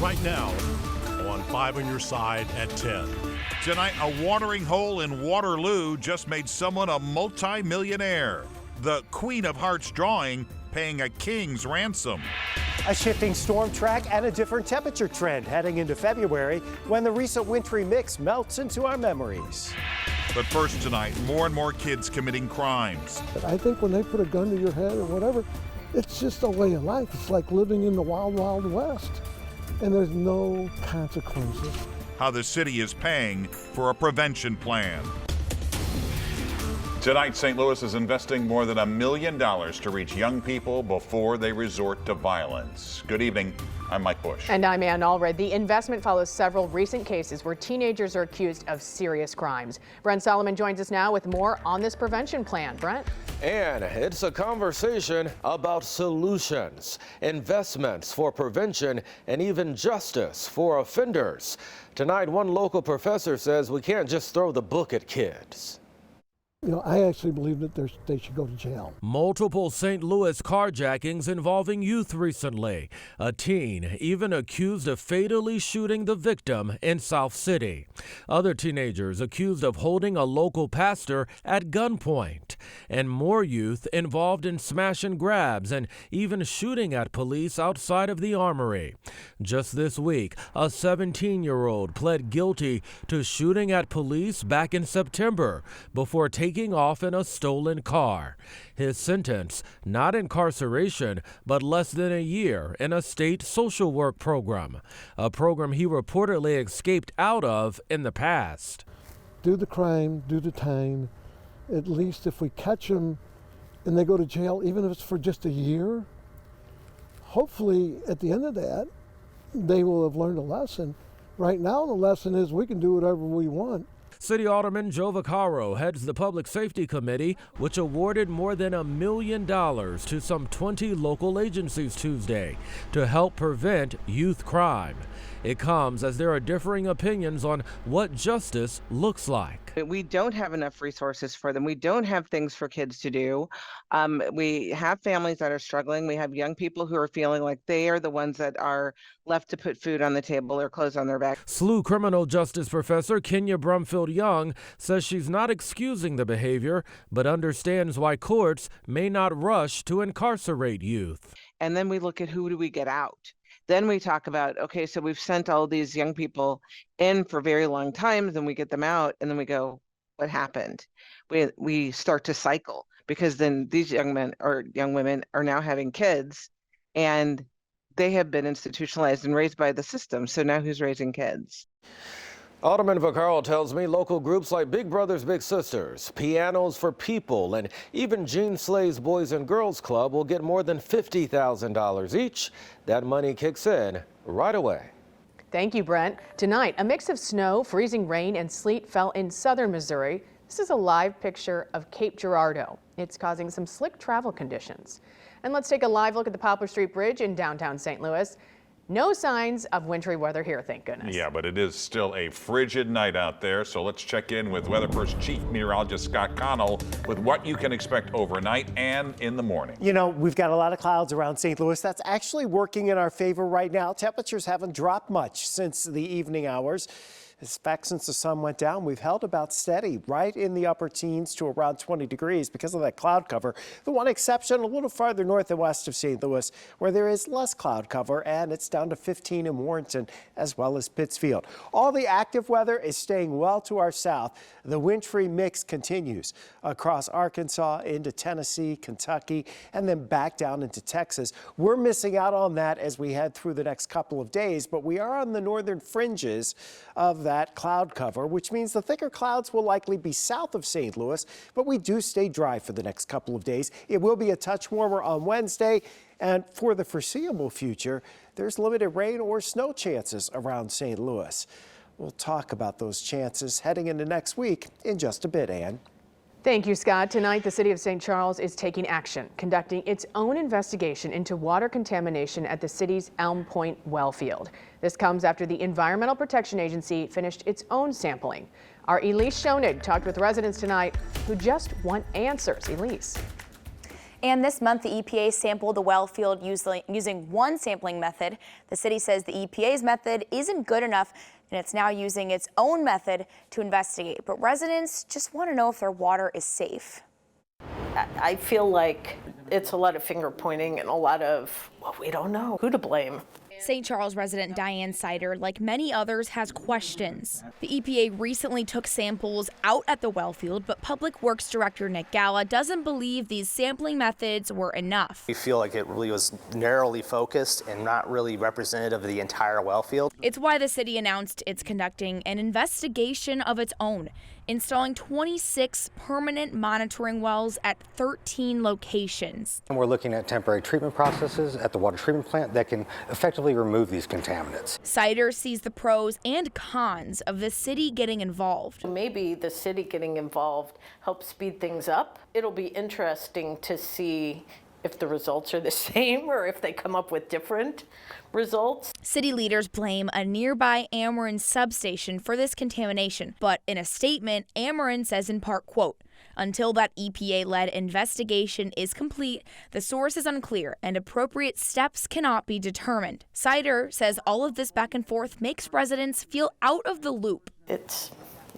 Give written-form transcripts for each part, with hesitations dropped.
right now on 5 on your side at 10. Tonight, a watering hole in Waterloo just made someone a multi-millionaire. The Queen of Hearts drawing paying a king's ransom. A shifting storm track and a different temperature trend heading into February when the recent wintry mix melts into our memories. But first tonight, more and more kids committing crimes. I think when they put a gun to your head or whatever, it's just a way of life. It's like living in the wild, wild west. And there's no consequences. How the city is paying for a prevention plan. Tonight, St. Louis is investing more than $1 million to reach young people before they resort to violence. Good evening. I'm Mike Bush. And I'm Ann Allred. The investment follows several recent cases where teenagers are accused of serious crimes. Brent Solomon joins us now with more on this prevention plan. Brent? And it's a conversation about solutions, investments for prevention, and even justice for offenders. Tonight, one local professor says we can't just throw the book at kids. You know, I actually believe that they should go to jail. Multiple St. Louis carjackings involving youth recently. A teen even accused of fatally shooting the victim in South City. Other teenagers accused of holding a local pastor at gunpoint. And more youth involved in smash and grabs and even shooting at police outside of the Armory. Just this week, a 17-year-old pled guilty to shooting at police back in September before taking off in a stolen car. His sentence, not incarceration, but less than a year in a state social work program, a program he reportedly escaped out of in the past. Do the crime, do the time. At least if we catch them and they go to jail, even if it's for just a year, hopefully at the end of that, they will have learned a lesson. Right now, the lesson is we can do whatever we want. City Alderman Joe Vaccaro heads the Public Safety Committee, which awarded more than $1 million to some 20 local agencies Tuesday to help prevent youth crime. It comes as there are differing opinions on what justice looks like. We don't have enough resources for them. We don't have things for kids to do. We have families that are struggling. We have young people who are feeling like they are the ones that are left to put food on the table or clothes on their back. SLU criminal justice professor Kenya Brumfield Young says she's not excusing the behavior, but understands why courts may not rush to incarcerate youth. And then we look at who do we get out. Then we talk about, okay, so we've sent all these young people in for very long times and we get them out and then we go, what happened? We start to cycle because then these young men or young women are now having kids and they have been institutionalized and raised by the system. So now who's raising kids? Alderman Vaccaro tells me local groups like Big Brothers Big Sisters, Pianos for People, and even Gene Slay's Boys and Girls Club will get more than $50,000 each. That money kicks in right away. Thank you, Brent. Tonight, a mix of snow, freezing rain, and sleet fell in southern Missouri. This is a live picture of Cape Girardeau. It's causing some slick travel conditions. And let's take a live look at the Poplar Street Bridge in downtown St. Louis. No signs of wintry weather here, thank goodness. Yeah, but it is still a frigid night out there, so let's check in with Weather First Chief Meteorologist Scott Connell with what you can expect overnight and in the morning. You know, we've got a lot of clouds around St. Louis. That's actually working in our favor right now. Temperatures haven't dropped much since the evening hours. In fact, since the sun went down, we've held about steady right in the upper teens to around 20 degrees because of that cloud cover. The one exception a little farther north and west of St. Louis where there is less cloud cover, and it's down to 15 in Warrenton as well as Pittsfield. All the active weather is staying well to our south. The wintry mix continues across Arkansas into Tennessee, Kentucky, and then back down into Texas. We're missing out on that as we head through the next couple of days, but we are on the northern fringes of that cloud cover, which means the thicker clouds will likely be south of St. Louis, but we do stay dry for the next couple of days. It will be a touch warmer on Wednesday, and for the foreseeable future, there's limited rain or snow chances around St. Louis. We'll talk about those chances heading into next week in just a bit, Ann. Thank you, Scott. Tonight, the city of St. Charles is taking action, conducting its own investigation into water contamination at the city's Elm Point well field. This comes after the Environmental Protection Agency finished its own sampling. Our Elise Schoenig talked with residents tonight who just want answers. Elise. And this month, the EPA sampled the well field using one sampling method. The city says the EPA's method isn't good enough, and it's now using its own method to investigate. But residents just want to know if their water is safe. I feel like it's a lot of finger pointing and a lot of, well, we don't know who to blame. St. Charles resident Diane Sider, like many others, has questions. The EPA recently took samples out at the well field, but Public Works Director Nick Gala doesn't believe these sampling methods were enough. We feel like it really was narrowly focused and not really representative of the entire well field. It's why the city announced it's conducting an investigation of its own, installing 26 permanent monitoring wells at 13 locations. And we're looking at temporary treatment processes at the water treatment plant that can effectively remove these contaminants. Sider sees the pros and cons of the city getting involved. Maybe the city getting involved helps speed things up. It'll be interesting to see if the results are the same or if they come up with different results. City leaders blame a nearby Ameren substation for this contamination. But in a statement, Ameren says in part, quote, "Until that EPA-led investigation is complete, the source is unclear and appropriate steps cannot be determined." Sider says all of this back and forth makes residents feel out of the loop. It's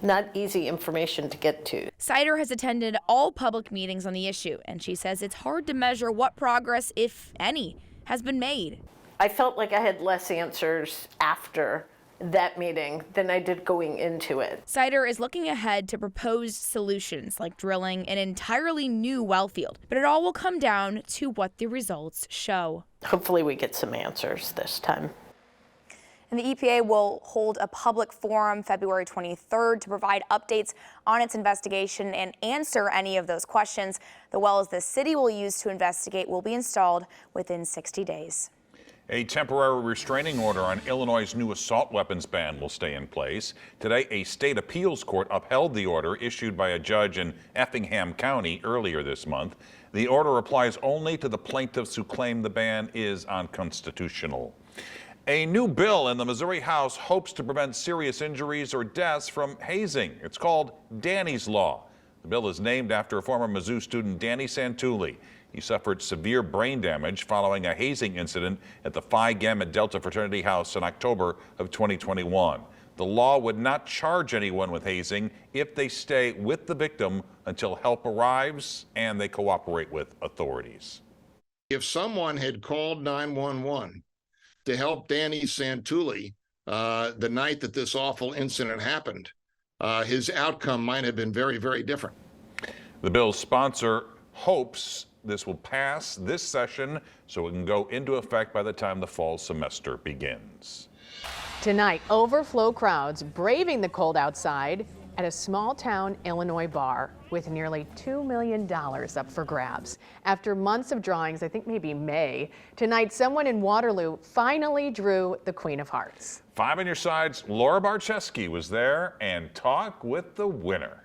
not easy information to get to. Sider has attended all public meetings on the issue, and she says it's hard to measure what progress, if any, has been made. I felt like I had less answers after that meeting than I did going into it. Sider is looking ahead to proposed solutions like drilling an entirely new well field, but it all will come down to what the results show. Hopefully we get some answers this time. And the EPA will hold a public forum February 23rd to provide updates on its investigation and answer any of those questions. The wells the city will use to investigate will be installed within 60 days. A temporary restraining order on Illinois' new assault weapons ban will stay in place. Today, a state appeals court upheld the order issued by a judge in Effingham County earlier this month. The order applies only to the plaintiffs who claim the ban is unconstitutional. A new bill in the Missouri House hopes to prevent serious injuries or deaths from hazing. It's called Danny's Law. The bill is named after former Mizzou student Danny Santulli. He suffered severe brain damage following a hazing incident at the Phi Gamma Delta fraternity house in October of 2021. The law would not charge anyone with hazing if they stay with the victim until help arrives and they cooperate with authorities. If someone had called 911 to help Danny Santulli the night that this awful incident happened, his outcome might have been very, very different. The bill's sponsor hopes this will pass this session so it can go into effect by the time the fall semester begins. Tonight, overflow crowds braving the cold outside at a small town Illinois bar with nearly $2 million up for grabs. After months of drawings, I think maybe May, tonight someone in Waterloo finally drew the Queen of Hearts. 5 on your side's Laura Barczewski was there and talked with the winner.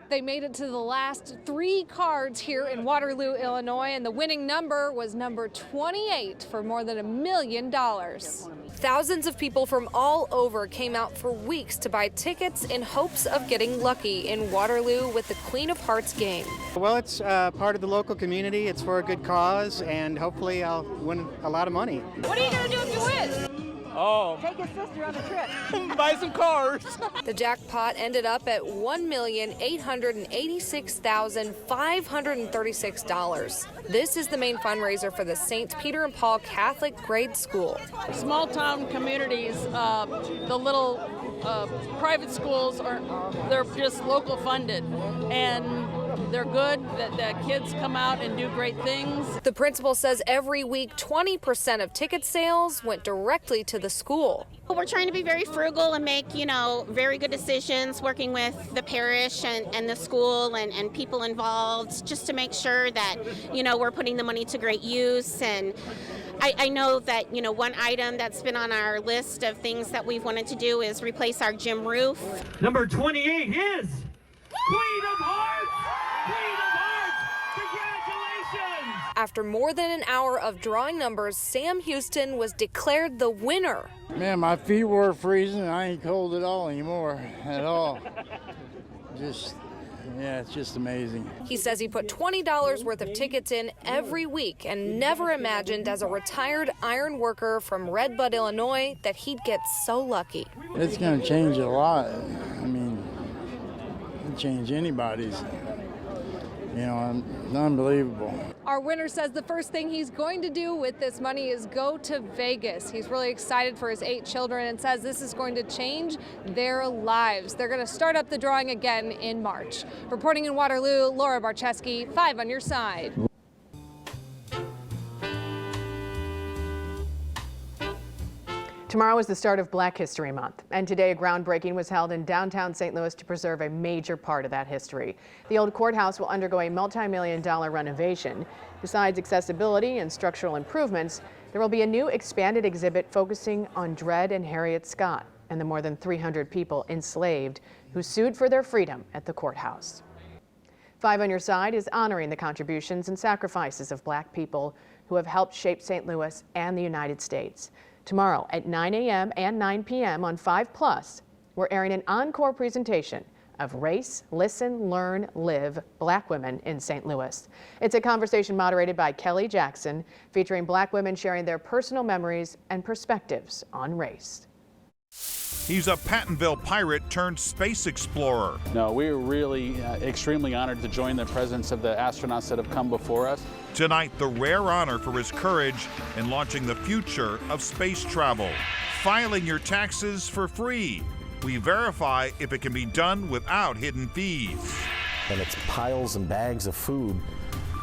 They made it to the last 3 cards here in Waterloo, Illinois, and the winning number was number 28 for more than $1 million. Thousands of people from all over came out for weeks to buy tickets in hopes of getting lucky in Waterloo with the Queen of Hearts game. Well, it's part of the local community. It's for a good cause, and hopefully I'll win a lot of money. What are you going to do if you win? Oh. Take his sister on a trip. Buy some cars. The jackpot ended up at $1,886,536. This is the main fundraiser for the St. Peter and Paul Catholic Grade School. Small town communities, the little private schools they're just local funded, and they're good. The kids come out and do great things. The principal says every week 20% of ticket sales went directly to the school. We're trying to be very frugal and make, very good decisions, working with the parish and the school and people involved, just to make sure that, we're putting the money to great use. And I know that, one item that's been on our list of things that we've wanted to do is replace our gym roof. Number 28 is Queen of Hearts! Queen of Hearts! Congratulations! After more than an hour of drawing numbers, Sam Houston was declared the winner. Man, my feet were freezing. I ain't cold at all anymore, at all. Just Yeah, it's just amazing. He says he put $20 worth of tickets in every week and never imagined as a retired iron worker from Red Bud, Illinois, that he'd get so lucky. It's going to change a lot. I mean, it'll change anybody's. You know, it's unbelievable. Our winner says the first thing he's going to do with this money is go to Vegas. He's really excited for his 8 children and says this is going to change their lives. They're going to start up the drawing again in March. Reporting in Waterloo, Laura Barcheski, 5 on your side. Tomorrow is the start of Black History Month, and today a groundbreaking was held in downtown St. Louis to preserve a major part of that history. The old courthouse will undergo a multi-million-dollar renovation. Besides accessibility and structural improvements, there will be a new expanded exhibit focusing on Dred and Harriet Scott and the more than 300 people enslaved who sued for their freedom at the courthouse. 5 on your side is honoring the contributions and sacrifices of Black people who have helped shape St. Louis and the United States. Tomorrow at 9 a.m. and 9 p.m. on 5+, we're airing an encore presentation of Race, Listen, Learn, Live, Black Women in St. Louis. It's a conversation moderated by Kelly Jackson, featuring Black women sharing their personal memories and perspectives on race. He's a Pattonville pirate turned space explorer. No, we're really extremely honored to join the presence of the astronauts that have come before us. Tonight, the rare honor for his courage in launching the future of space travel. Filing your taxes for free. We verify if it can be done without hidden fees. And it's piles and bags of food.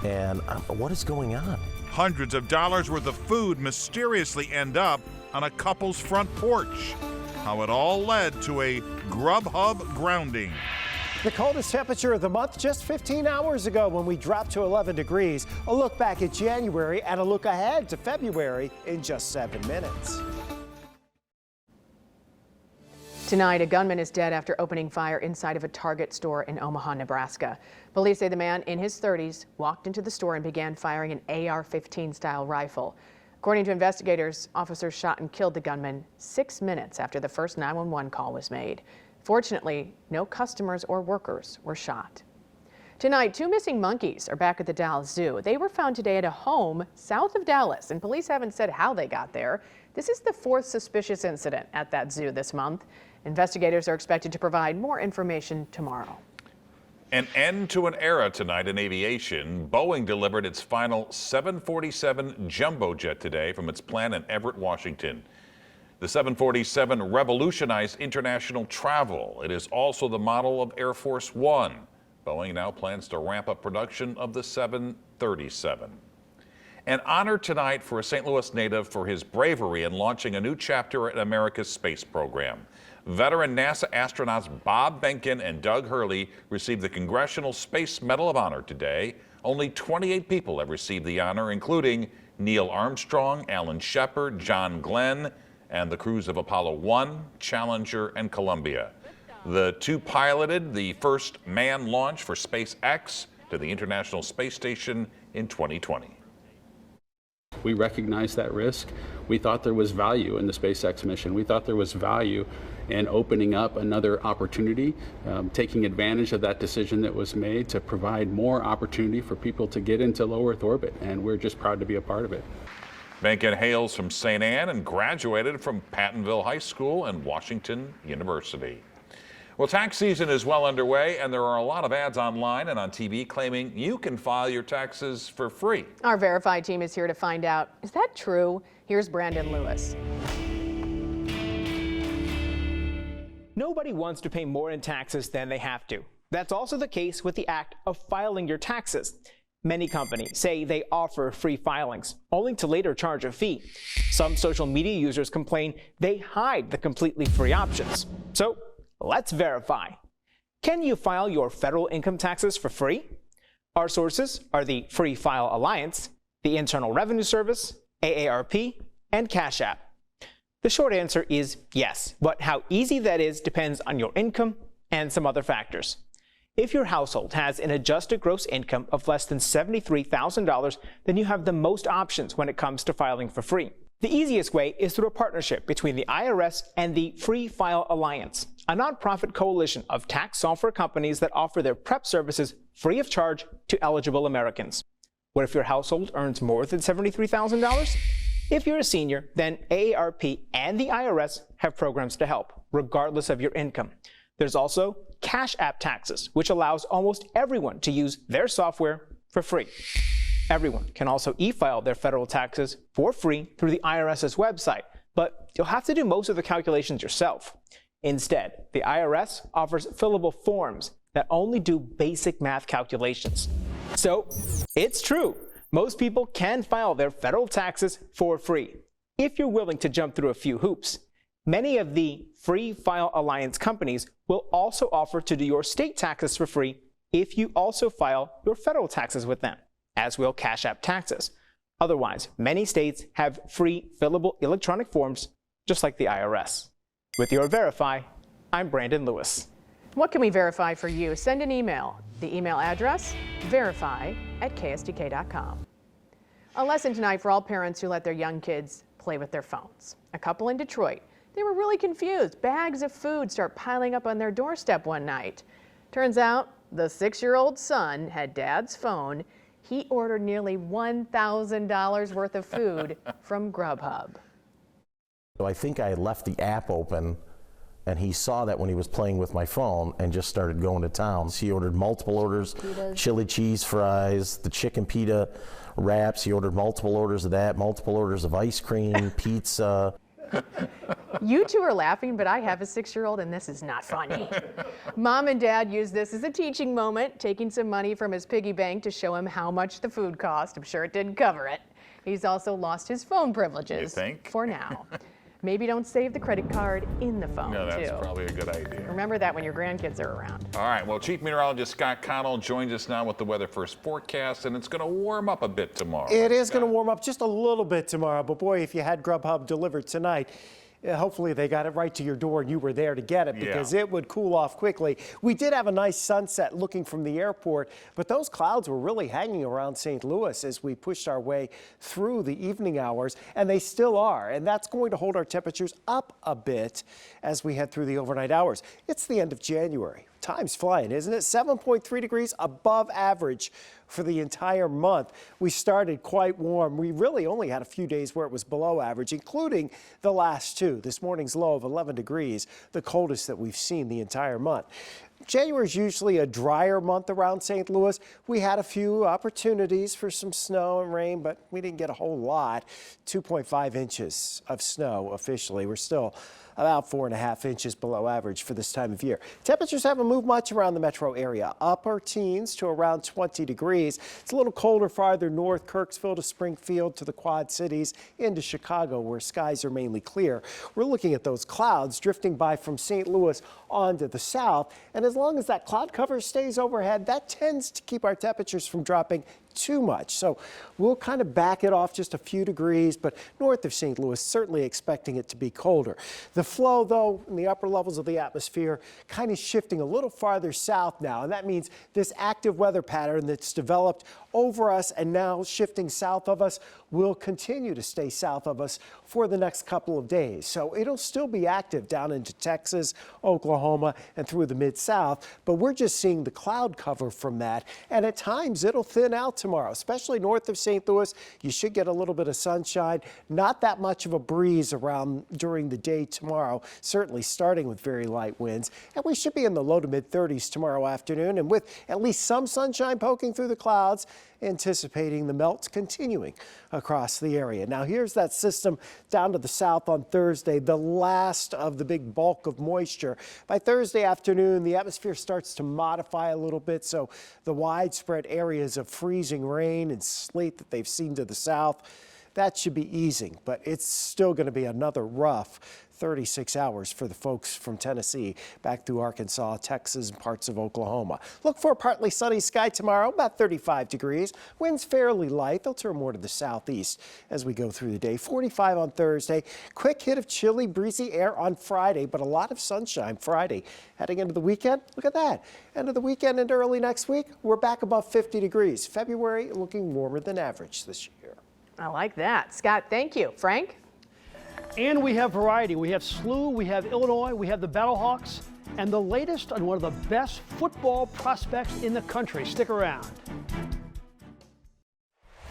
And what is going on? Hundreds of dollars worth of food mysteriously end up on a couple's front porch. How it all led to a Grubhub grounding. The coldest temperature of the month just 15 hours ago when we dropped to 11 degrees. A look back at January and a look ahead to February in just 7 minutes. Tonight, a gunman is dead after opening fire inside of a Target store in Omaha, Nebraska. Police say the man in his 30s walked into the store and began firing an AR-15 style rifle. According to investigators, officers shot and killed the gunman 6 minutes after the first 911 call was made. Fortunately, no customers or workers were shot. Tonight, 2 missing monkeys are back at the Dallas Zoo. They were found today at a home south of Dallas, and police haven't said how they got there. This is the 4th suspicious incident at that zoo this month. Investigators are expected to provide more information tomorrow. An end to an era tonight in aviation. Boeing delivered its final 747 jumbo jet today from its plant in Everett, Washington. The 747 revolutionized international travel. It is also the model of Air Force One. Boeing now plans to ramp up production of the 737. An honor tonight for a St. Louis native for his bravery in launching a new chapter in America's space program. Veteran NASA astronauts Bob Behnken and Doug Hurley received the Congressional Space Medal of Honor today. Only 28 people have received the honor, including Neil Armstrong, Alan Shepard, John Glenn, and the crews of Apollo 1, Challenger, and Columbia. The two piloted the first manned launch for SpaceX to the International Space Station in 2020. We recognized that risk. We thought there was value in the SpaceX mission. We thought there was value in opening up another opportunity, taking advantage of that decision that was made to provide more opportunity for people to get into low Earth orbit, and we're just proud to be a part of it. Behnken hails from St. Anne and graduated from Pattonville High School and Washington University. Well, tax season is well underway, and there are a lot of ads online and on TV claiming you can file your taxes for free. Our Verified team is here to find out, is that true? Here's Brandon Lewis. Nobody wants to pay more in taxes than they have to. That's also the case with the act of filing your taxes. Many companies say they offer free filings, only to later charge a fee. Some social media users complain they hide the completely free options. So let's verify. Can you file your federal income taxes for free? Our sources are the Free File Alliance, the Internal Revenue Service, AARP, and Cash App. The short answer is yes, but how easy that is depends on your income and some other factors. If your household has an adjusted gross income of less than $73,000, then you have the most options when it comes to filing for free. The easiest way is through a partnership between the IRS and the Free File Alliance, a nonprofit coalition of tax software companies that offer their prep services free of charge to eligible Americans. What if your household earns more than $73,000? If you're a senior, then AARP and the IRS have programs to help, regardless of your income. There's also Cash App Taxes, which allows almost everyone to use their software for free. Everyone can also e-file their federal taxes for free through the IRS's website, but you'll have to do most of the calculations yourself. Instead, the IRS offers fillable forms that only do basic math calculations. So, it's true. Most people can file their federal taxes for free, if you're willing to jump through a few hoops. Many of the Free File Alliance companies will also offer to do your state taxes for free if you also file your federal taxes with them, as will Cash App Taxes. Otherwise, many states have free fillable electronic forms, just like the IRS. With your Verify, I'm Brandon Lewis. What can we verify for you? Send an email. The email address, verify@ksdk.com. A lesson tonight for all parents who let their young kids play with their phones. A couple in Detroit, they were really confused. Bags of food start piling up on their doorstep one night. Turns out the 6-year-old son had dad's phone. He ordered nearly $1,000 worth of food from Grubhub. So I think I had left the app open, and he saw that when he was playing with my phone and just started going to town. He ordered multiple orders, chili cheese fries, the chicken pita wraps. He ordered multiple orders of that, multiple orders of ice cream, pizza. You two are laughing, but I have a 6-year-old and this is not funny. Mom and Dad used this as a teaching moment, taking some money from his piggy bank to show him how much the food cost. I'm sure it didn't cover it. He's also lost his phone privileges. You think? For now. Maybe don't save the credit card in the phone, No, that's too. probably a good idea. Remember that when your grandkids are around. All right, well, Chief Meteorologist Scott Connell joins us now with the weather first forecast, and it's going to warm up a bit tomorrow. It is going to warm up just a little bit tomorrow, but boy, if you had Grubhub delivered tonight, hopefully they got it right to your door and you were there to get it, because it would cool off quickly. We did have a nice sunset looking from the airport, but those clouds were really hanging around St. Louis as we pushed our way through the evening hours, and they still are. And that's going to hold our temperatures up a bit as we head through the overnight hours. It's the end of January. Time's flying, isn't it? 7.3 degrees above average for the entire month. We started quite warm. We really only had a few days where it was below average, including the last two. This morning's low of 11 degrees, the coldest that we've seen the entire month. January is usually a drier month around St. Louis. We had a few opportunities for some snow and rain, but we didn't get a whole lot. 2.5 inches of snow officially. We're still about 4.5 inches below average for this time of year. Temperatures haven't moved much around the metro area. Upper teens to around 20 degrees. It's a little colder farther north, Kirksville to Springfield to the Quad Cities into Chicago, where skies are mainly clear. We're looking at those clouds drifting by from St. Louis onto the south, and as long as that cloud cover stays overhead, that tends to keep our temperatures from dropping too much. So we'll kind of back it off just a few degrees, but north of St. Louis, certainly expecting it to be colder. The flow, though, in the upper levels of the atmosphere kind of shifting a little farther south now, and that means this active weather pattern that's developed over us and now shifting south of us will continue to stay south of us for the next couple of days. So it'll still be active down into Texas, Oklahoma, and through the mid-south, but we're just seeing the cloud cover from that, and at times it'll thin out tomorrow, especially north of St. Louis. You should get a little bit of sunshine, not that much of a breeze around during the day tomorrow, certainly starting with very light winds, and we should be in the low to mid 30s tomorrow afternoon, and with at least some sunshine poking through the clouds, anticipating the melts continuing across the area. Now here's that system down to the south on Thursday, the last of the big bulk of moisture. By Thursday afternoon, the atmosphere starts to modify a little bit, so the widespread areas of freezing rain and sleet that they've seen to the south, that should be easing, but it's still going to be another rough 36 hours for the folks from Tennessee back through Arkansas, Texas, and parts of Oklahoma. Look for a partly sunny sky tomorrow, about 35 degrees. Winds fairly light. They'll turn more to the southeast as we go through the day. 45 on Thursday. Quick hit of chilly, breezy air on Friday, but a lot of sunshine Friday. Heading into the weekend, look at that. End of the weekend into early next week, we're back above 50 degrees. February looking warmer than average this year. I like that. Scott, thank you. Frank? And we have variety. We have SLU, we have Illinois, we have the Battlehawks, and the latest on one of the best football prospects in the country. Stick around.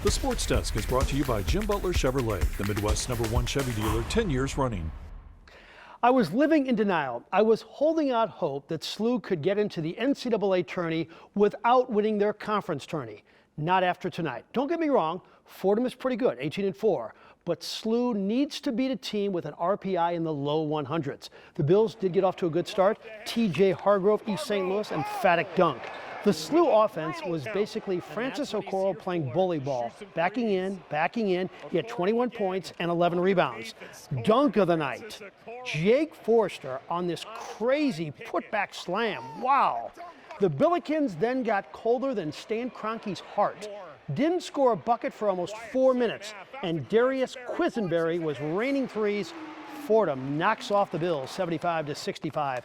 The Sports Desk is brought to you by Jim Butler Chevrolet, the Midwest's #1 Chevy dealer, 10 years running. I was living in denial. I was holding out hope that SLU could get into the NCAA tourney without winning their conference tourney. Not after tonight. Don't get me wrong, Fordham is pretty good, 18-4. But SLU needs to beat a team with an RPI in the low 100s. The Bills did get off to a good start. TJ Hargrove, East St. Louis, emphatic dunk. The SLU offense was basically Francis Okoro playing bully ball, backing in. He had 21 points and 11 rebounds. Dunk of the night, Jake Forster on this crazy putback slam. Wow. The Billikens then got colder than Stan Kroenke's heart. Didn't score a bucket for almost 4 minutes, and Darius Quisenberry was raining threes. Fordham knocks off the Bills 75-65.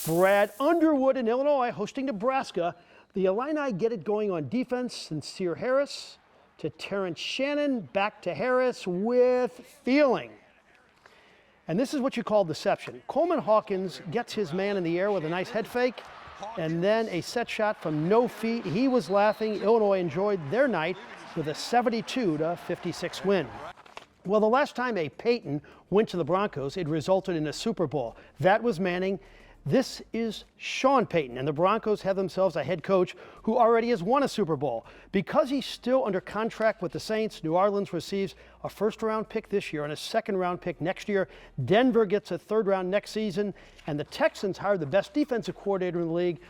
Brad Underwood in Illinois hosting Nebraska. The Illini get it going on defense. Sincere Harris to Terrence Shannon, back to Harris with feeling. And this is what you call deception. Coleman Hawkins gets his man in the air with a nice head fake, and then a set shot from no feet. He was laughing. Illinois enjoyed their night with a 72-56 win. Well, the last time a Peyton went to the Broncos, it resulted in a Super Bowl. That was Manning. This is Sean Payton, and the Broncos have themselves a head coach who already has won a Super Bowl. Because he's still under contract with the Saints, New Orleans receives a first-round pick this year and a second-round pick next year. Denver gets a third round next season, and the Texans hired the best defensive coordinator in the league.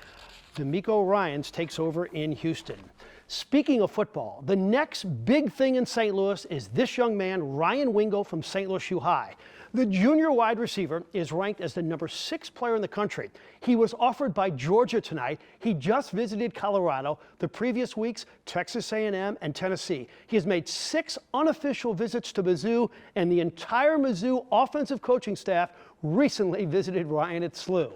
DeMeco Ryans takes over in Houston. Speaking of football, the next big thing in St. Louis is this young man, Ryan Wingo from St. Louis U High. The junior wide receiver is ranked as the #6 player in the country. He was offered by Georgia tonight. He just visited Colorado. The previous weeks, Texas A&M and Tennessee. He has made 6 unofficial visits to Mizzou, and the entire Mizzou offensive coaching staff recently visited Ryan at SLU.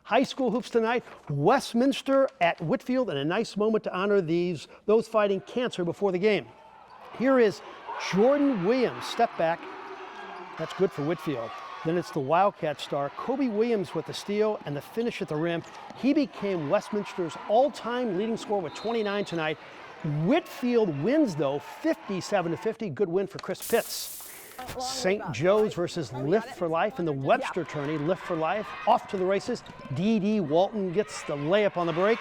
High school hoops tonight, Westminster at Whitfield, and a nice moment to honor those fighting cancer before the game. Here is Jordan Williams, step back. That's good for Whitfield. Then it's the Wildcat star, Kobe Williams with the steal and the finish at the rim. He became Westminster's all-time leading scorer with 29 tonight. Whitfield wins, though, 57-50. Good win for Chris Pitts. St. Joe's versus Lift for Life in the Webster tourney. Lift for Life off to the races. D.D. Walton gets the layup on the break.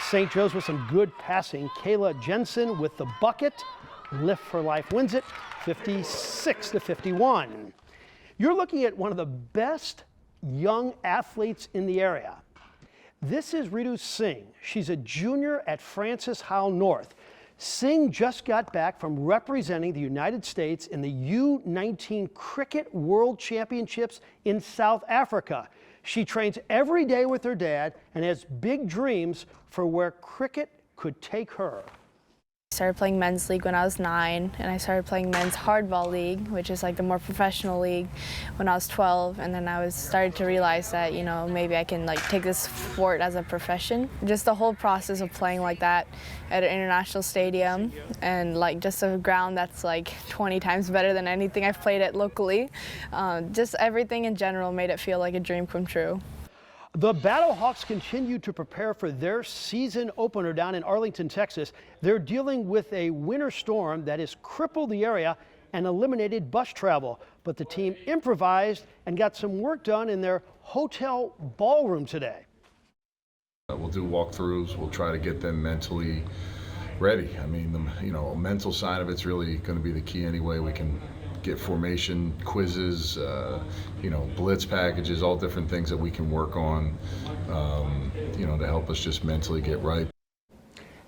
St. Joe's with some good passing. Kayla Jensen with the bucket. Lift for Life wins it 56-51. You're looking at one of the best young athletes in the area. This is Ritu Singh. She's a junior at Francis Howell North. Singh just got back from representing the United States in the U19 Cricket World Championships in South Africa. She trains every day with her dad and has big dreams for where cricket could take her. I started playing men's league when I was 9, and I started playing men's hardball league, which is like the more professional league, when I was 12. And then I started to realize that, you know, maybe I can like take this sport as a profession. Just the whole process of playing like that at an international stadium and like just a ground that's like 20 times better than anything I've played at locally. Just everything in general made it feel like a dream come true. The Battlehawks continue to prepare for their season opener down in Arlington, Texas. They're dealing with a winter storm that has crippled the area and eliminated bus travel. But the team improvised and got some work done in their hotel ballroom today. We'll do walkthroughs. We'll try to get them mentally ready. I mean, the mental side of it's really going to be the key anyway. We can get formation quizzes, blitz packages, all different things that we can work on, to help us just mentally get right.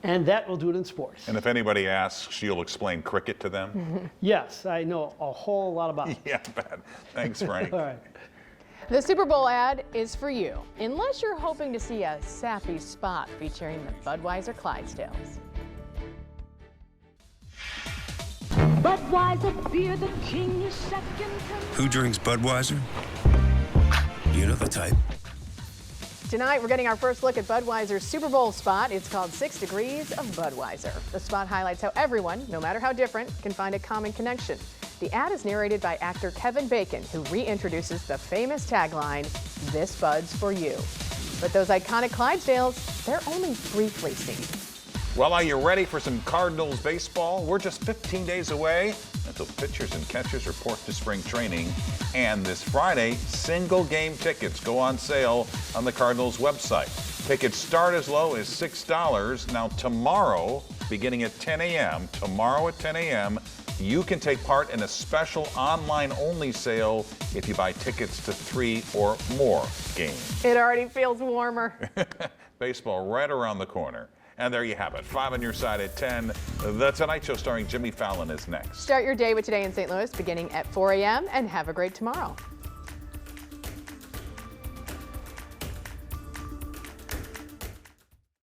And that will do it in sports. And if anybody asks, you'll explain cricket to them? Yes, I know a whole lot about it. Yeah, bad. Thanks, Frank. All right. The Super Bowl ad is for you, unless you're hoping to see a sappy spot featuring the Budweiser Clydesdales. Budweiser beer, the king is second. Who drinks Budweiser? You know the type. Tonight, we're getting our first look at Budweiser's Super Bowl spot. It's called 6 Degrees of Budweiser. The spot highlights how everyone, no matter how different, can find a common connection. The ad is narrated by actor Kevin Bacon, who reintroduces the famous tagline, "This Bud's for you." But those iconic Clydesdales, they're only briefly seen. Well, are you ready for some Cardinals baseball? We're just 15 days away until pitchers and catchers report to spring training. And this Friday, single game tickets go on sale on the Cardinals website. Tickets start as low as $6. Now tomorrow, beginning at 10 a.m., you can take part in a special online-only sale if you buy tickets to 3 or more games. It already feels warmer. Baseball right around the corner. And there you have it. 5 on your side at 10. The Tonight Show starring Jimmy Fallon is next. Start your day with Today in St. Louis beginning at 4 a.m. and have a great tomorrow.